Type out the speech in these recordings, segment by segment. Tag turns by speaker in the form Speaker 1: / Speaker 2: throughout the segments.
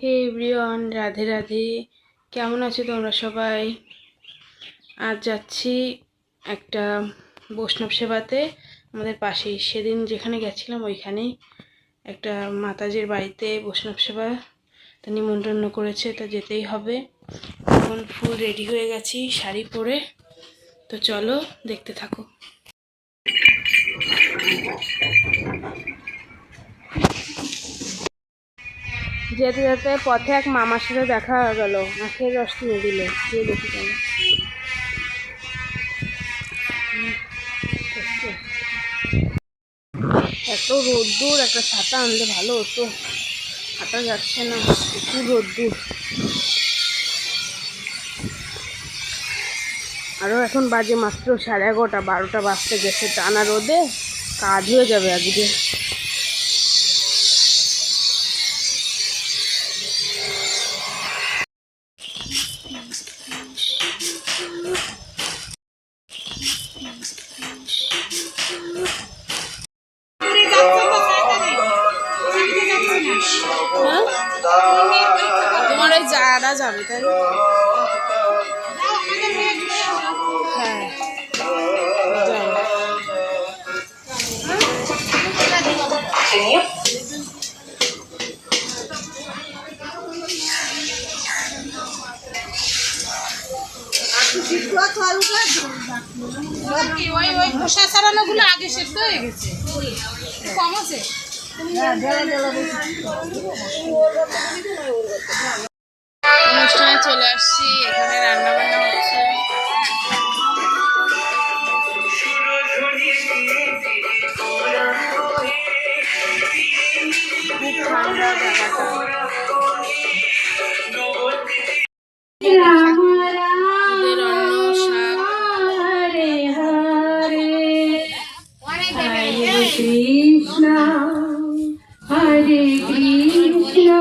Speaker 1: হে everyone, Radhe Radhe. কেমন আছো তোমরা সবাই? আজ যাচ্ছি একটা বৈষ্ণব সেবাতে আমাদের পাশেই। সেদিন যেখানে গেছিলাম ওইখানেই একটা মাতাজির বাড়িতে বৈষ্ণব সেবা, তা নিমন্ত্রণ করেছে, তা যেতেই হবে। এখন ফুল রেডি হয়ে গেছি শাড়ি পরে। তো চলো দেখতে থাকো। যেতে যেতে পথে এক মামার সাথে দেখা গেল, আখের রস কিনে দিল, দিয়ে দেখি কেন। এত রোদ্দুর, একটা ছাতা আনলে ভালো হতো, হাঁটা যাচ্ছে না, প্রচুর রোদ্দুর। আরও এখন বাজে মাত্র 11:30, 12টা বাজতে গেছে। টানা রোদে কাজ হয়ে যাবে আজকে। তোমার ওই যারা যাবে তাই না? হ্যাঁ, ওই খোসা ছাড়ানো গুলো আগে সেদ্ধ হয়ে গেছে, কম আছে। অনুষ্ঠানে চলে আসছি, এখানে রান্না বান্না হচ্ছে। খুব ঠান্ডা জায়গাটা। ঈদের অন্ন, শাক।
Speaker 2: কৃষ্ণ হরে কৃষ্ণ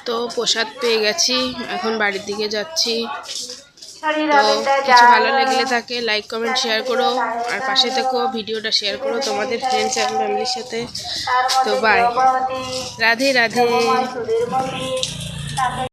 Speaker 1: তো প্রসাদ পেয়ে গেছি, এখন বাড়ির দিকে যাচ্ছি। তো কিছু ভালো লাগলে থাকে লাইক কমেন্ট শেয়ার করো, আর পাশে থেকো, ভিডিওটা শেয়ার করো তোমাদের ফ্রেন্ডস অ্যান্ড ফ্যামিলির সাথে। তো বাই, রাধে রাধে।